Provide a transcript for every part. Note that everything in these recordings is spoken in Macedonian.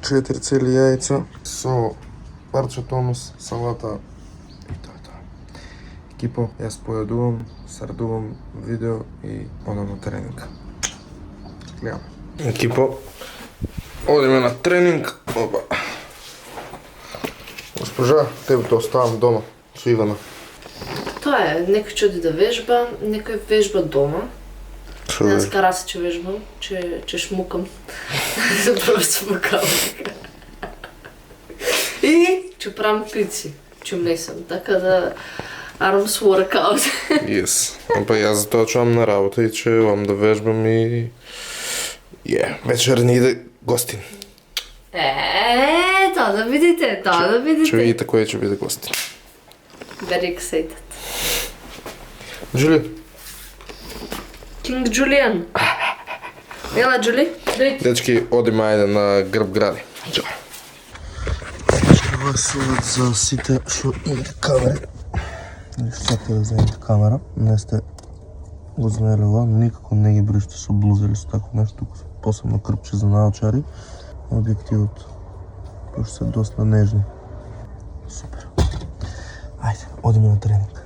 4 цели яйца, со парче томас, салата и тоа. Екипо, јас појадувам, сардувам видео и одам на тренинг. Гледам. Екипо, одиме на тренинг. Опа. Госпожа, тебе те оставам дома со Ивана. Тоа е, некој ќе оди да вежба, некој вежба дома. Јас караси ќе вежбам, ќе шмукам. Заправо смукам. И ќе правам пици, ќе млесам, така да arms workout. Yes. Па јас затоа чувам на работа и ќе одам да вежбам и... вечер ни иде гостин. Тоа да видите, тоа да видите. Ќе видите кој ќе биде гостин. Very excited. Джули. Кинг Джулиан. Ела, Джули, дојди. Дечки, одиме ајде на Грб гради. Чао. Ова совет за сите што имате камери. Или што сакате да вземете камера. Не сте го знаеле ова, никако не ги бриште со блуза или со тако нешто, туку посебно крпче за наочари. Објективот, пошто се доста нежни. Супер. Ајде, одиме на тренинг.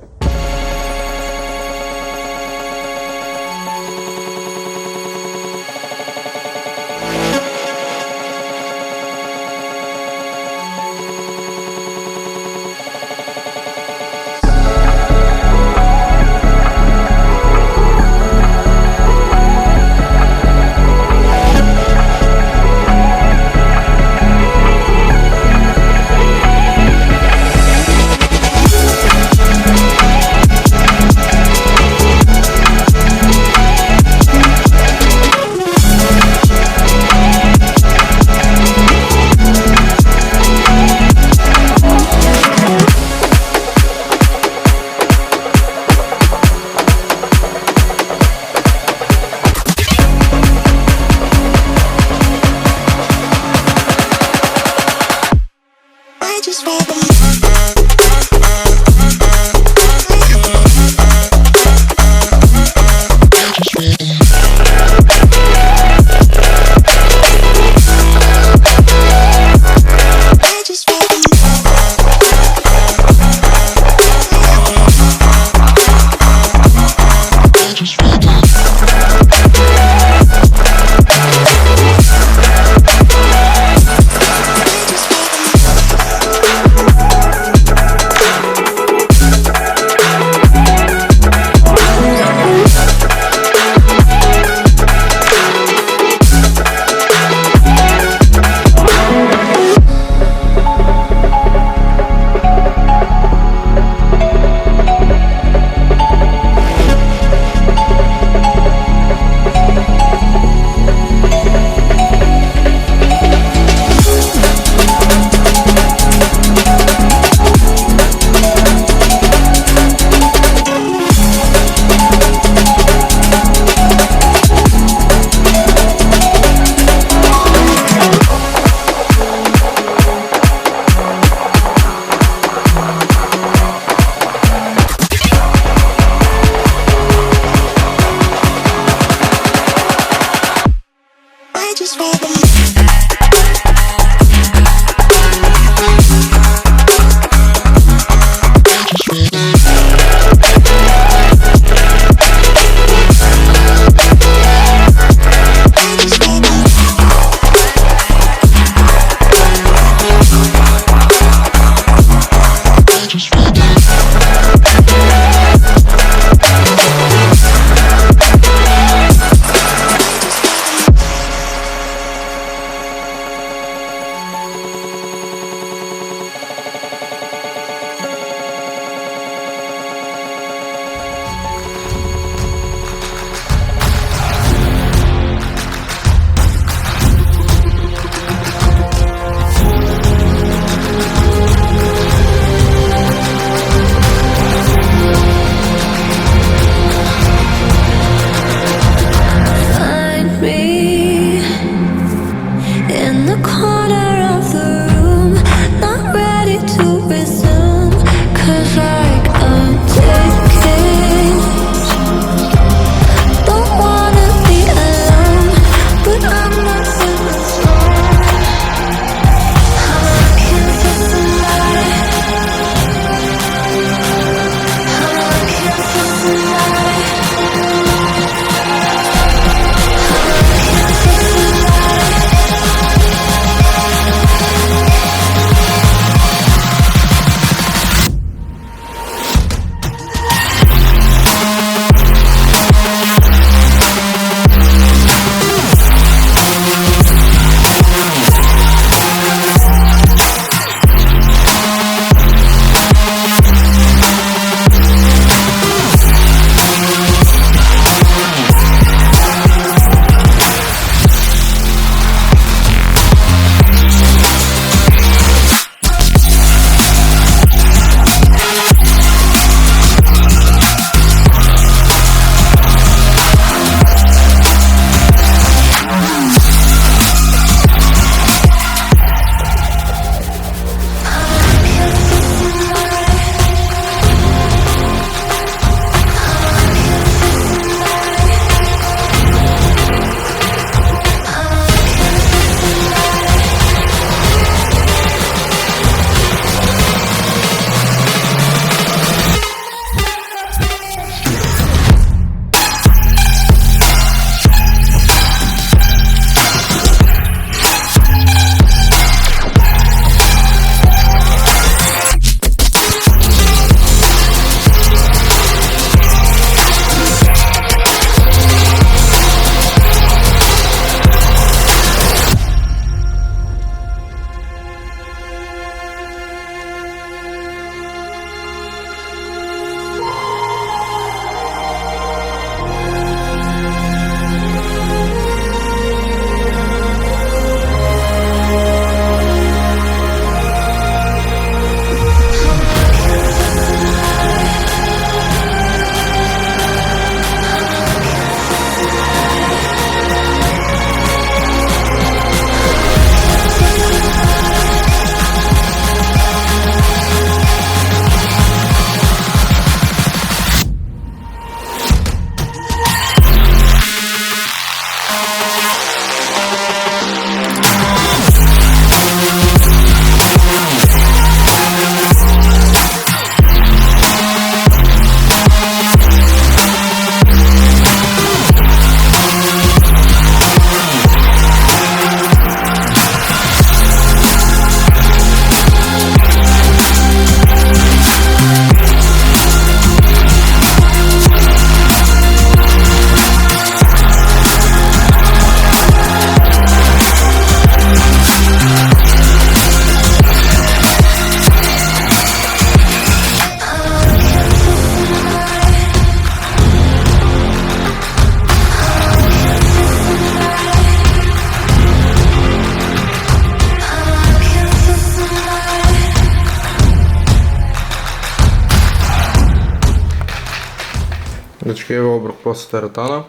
Дечки, ево оброк после теретана,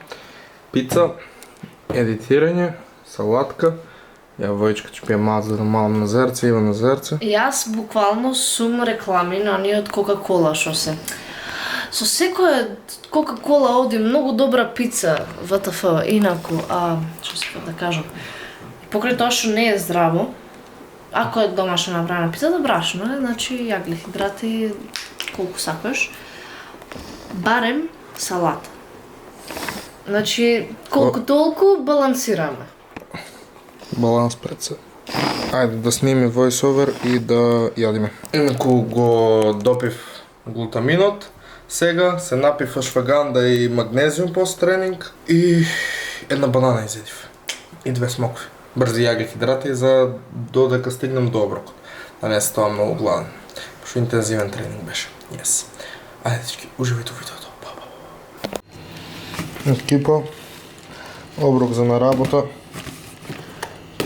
пица, едитирање, салатка, ја војчка ќе пие маза на мало на зерце, има на зерце. Јас буквално сум реклами на оние од Кока-Кола што се. Со секоја Кока-Кола оди многу добра пица ВТФ, инаку, што сакам да кажам, покрај тоа што не е здраво, ако е домашно направена пицата, брашно е, значи јаглихидрати колку сакаш, барем салата. Значи, колку толку балансираме. Баланс пред се. Ајде да сниме voiceover и да јадиме. Инаку го допив глутаминот, сега се напив ашваганда и магнезиум пост тренинг и една банана изедив. И 2 смокви. Брзи јаглихидрати за додека стигнем до оброкот. Да не се тоа многу гладен. Пошто интензивен тренинг беше. Yes. Ајде дечки, уживајте во видеото. Екипа, оброк за на работа.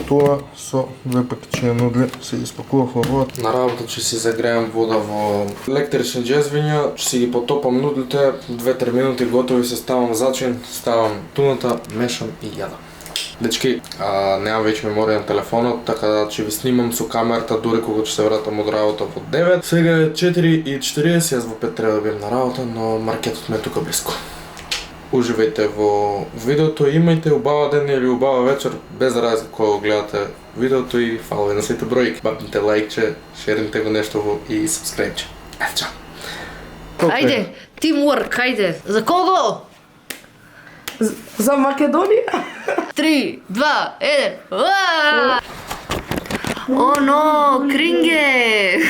Туна со 2 пакетчиња нудли се испакував во вода. На работа ќе си загреем вода во електрични джезвиња, ќе си ги потопам нудлите, 2-3 минути готови се, ставам зачин, ставам туната, мешам и јадам. Дечки, немам веќе меморија на телефонот, така да ќе ви снимам со камерата дури кога ќе се вратам од работа во 9. Сега е 4:40, јас во 5 треба да бидам на работа, но маркетот ме е тука близко. Уживајте во видеото, имајте убава ден или убава вечер, без разлика кога го гледате видеото и фалови на сите бројки. Бапнете лајкче, шернете го нешто и сабскрајбче. Ето, чао! Ајде, тимворк, ајде. За кого? За Македонија? 3, 2, 1. Оно, кринге!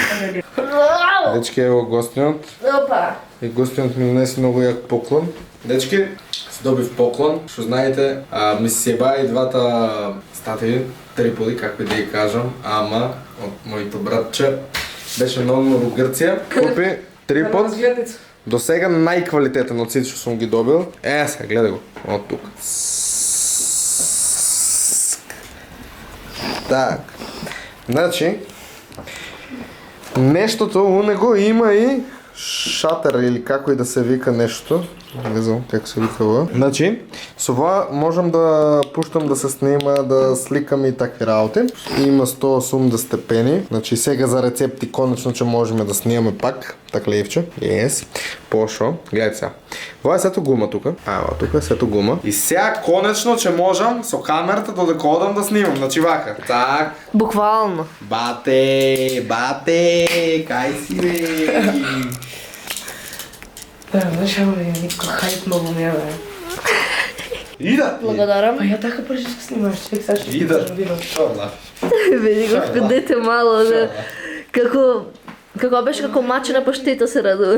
Дечки, ево гостинот. Опа! И гостинот ми донесе многу јак поклон. Дечки, се добив поклон, што знаете, ми се себа и двата стативи, триполи, како и да ги кажам, ама од моето братче беше многу во Грција. Купи трипод, до сега најквалитетен од сите што сум ги добил. Сега, гледај го, од тука. Так. Значи, нештото у него има и шатер или како и да се вика нешто. Не знам како се вика ова. Значи, со ова можам да пуштам да се снима, да сликам и такви работи. Има 180 степени. Значи сега за рецепти конечно ќе можеме да снимаме пак. Така левче. Yes. Пошо. Гледайте сега. Ова е сето гума тука. Ова тука е сето гума. И сега конечно ќе можам со камерата додека одам да снимам. Значи вака. Так. Буквално. Бате, кај си бе? Знаеш, ама бе, никога хајп многу ми е, бе. Ида! Благодарам. Па ја така прежи да снимаш, човек сега ще Ида! да видам. Шо лафиш? Види го како дете мало, да. Како беше како маче на паштета се радува.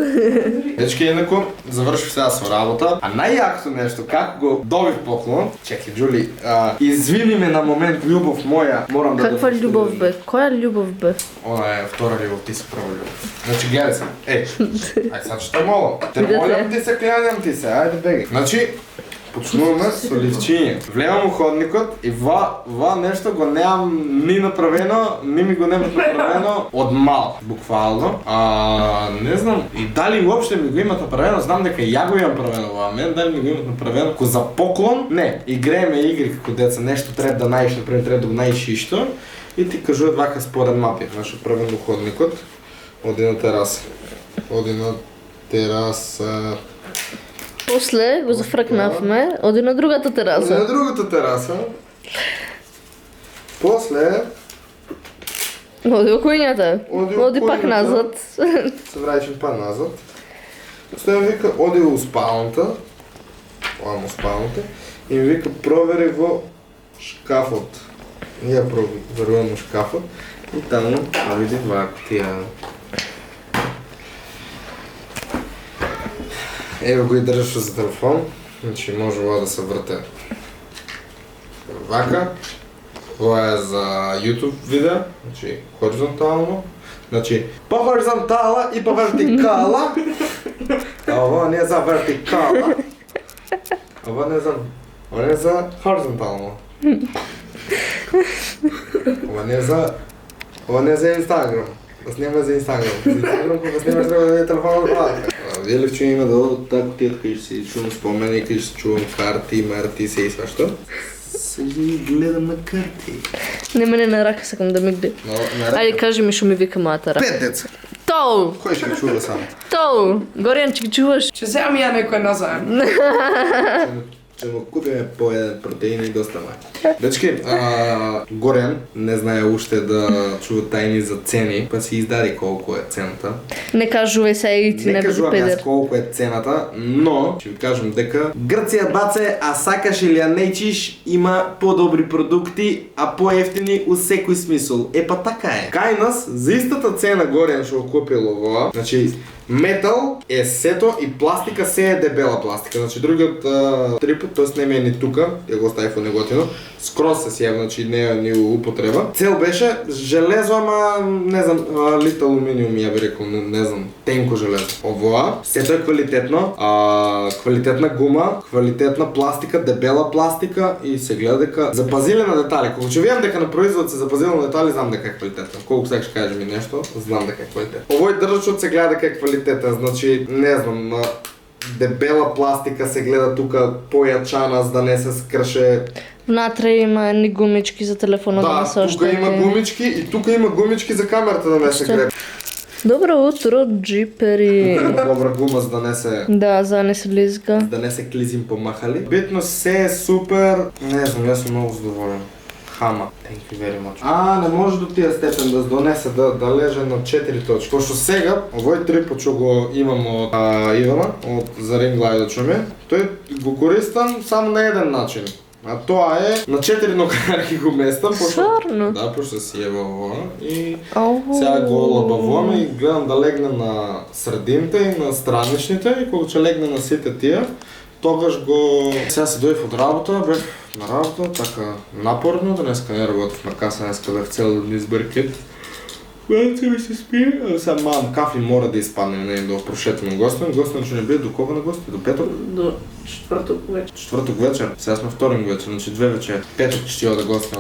Дечки, инаку, завршив сега со работа, а најјакото нешто, како го добив поклон, чекай, Джули, извини ме на момент, љубов моја, морам да... Каква љубов бе? Која љубов бе? Она е втора љубов, ти си прва љубов. Значи, гледај се, ај сад што те молам. Те молам ти се, кляням ти се, ајде бегај. Значи, почнуваме со ливчиње. Влемам у ходникот и ва нешто го немам ни направено, ни ми го немат направено од мал, буквално. Не знам и дали уопште ми го имат направено, знам дека ја го имам правено ова мен, дали ми го имат направено ко за поклон, не. Игрееме игри како деца, нешто треба да најдеш, например треба да го најдеш ишто и ти кажуваат вака според мапи, значи правен до ходникот, оди на тераса. Оди на тераса. После го зафркнавме, оди на другата тераса. На другата тераса. После Оди во кујњата. Оди пак назад. се враќам па назад. После ми вика оди у спалната. Оамо спалната. И ми вика провери во шкафот. И ја проверувам у шкафот. И таму, види вако тија. Ево го и држаш за телефон, значи може ова да се врте вака. Ова е за YouTube видео, значи хоризонтално. Значи по хоризонтала и по вертикала. А ова не е за вертикала. Ова не е за хоризонтално. Ова не е за Инстаграм. Да снимаме за Инстаграм. За Инстаграм кога снимаш треба да е телефонот вака. Велевче има да одат тако тия, къде ще си чувам спомени, къде ще чувам карти, марти, се и сващо. Седи и гледам на карти. Не, мене на рака сакам да ми где. Ајде, кажи ми што ми вика мојата рака. 5 деца. Тоу! Кој ще ги чува само? Тоу! Горијан, че ги чуваш? Ще вземам ја некој назаем. Ще му купиме по един протеин и доста май. Дечки, Горен не знае уште да чува тајни за цени, па си издаде колко е цената. Не кажувај се и ти Не не биде кажувам јас педер. колко е цената, но ќе ви кажам дека Грција баце, а сакаш или ја нечиш, има подобри продукти, а поевтини у секој смисол. Е па така е. Кај нас за истата цена Горен што го купил ова, значи метал е сето и пластика се е дебела пластика. Значи другиот трипот, тоест не ме е ни тука, ја го оставив во неготино, скроз се сјав, значи не е ни употреба. Цел беше железо, ама не знам, лит алуминиум ја би рекол, не знам, тенко железо. Ова, сето е квалитетно, квалитетна гума, квалитетна пластика, дебела пластика и се гледа дека запазиле на детали. Кога ќе видам дека на производ се запазиле на детали, знам дека е квалитетно. Колку сакаш кажеш ми нешто, знам дека е квалитетно. Овој држачот се гледа дека е квалитетен, значи не знам, дебела пластика се гледа тука појачана за да не се скрше. Внатре има едни гумички за телефона да не се Да, тука има оштети. гумички и тука има гумички за камерата да не се гребе. Добро утро, джипери. Добра гума за да не се... Да, за да не се лизга. да не се клизим помахали. Битно се е супер. Не знам, јас сум многу задоволен. Хама. Thank you very much. Не може до тия степен да донесе да леже на 4 точки. Пошто сега, овој трипот што го имам од Ивана, од за ring light ми, тој го користам само на еден начин. А тоа е на 4 нокарки го местам, Стварно? Да, пошто си ева ова и Ау. сега го лабавуваме и гледам да легне на средините и на страничните и кога ќе легне на сите тия, тогаш го... Сега си дојдов од работа, бев на работа, така напорно, денеска не работив на каса, денеска бев цел ден избркет. Малце ми се спи, сега мам кафи мора да изпадне, не да прошетаме гостен. Гостен ќе не биде до кога на гости? До петок? До четврток вечер. Четврток вечер, сега сме вторник вечер, значи 2 вечер. Петок ќе ти ода гостен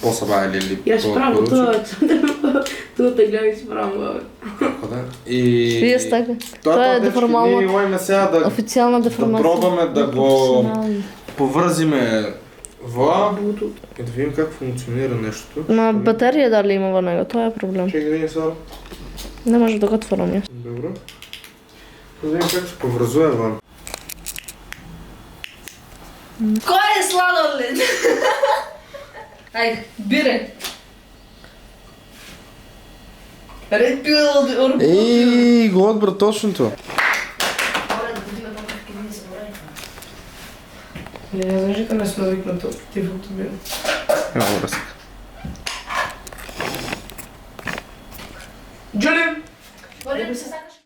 по-саба или Ја ще правам по-поручи. тоа те гледам и си правам бабе. Така да. И... Вие сте. Тоа е Ние деформално. имаме сега да Официјална деформација. пробаме да го Професионални. поврзиме во и да видим как функционира нешто. На батерија дали има во него, тоа е проблем. Чекай да видим сега. Не може да го отворам јас. Добро. Да видим как се поврзува во. Кој е сладолед? Ајде, бире. Ред пил Еј, го одбра точното. Не знаеш дека не сме навикнати од тивото бил. Ево врска.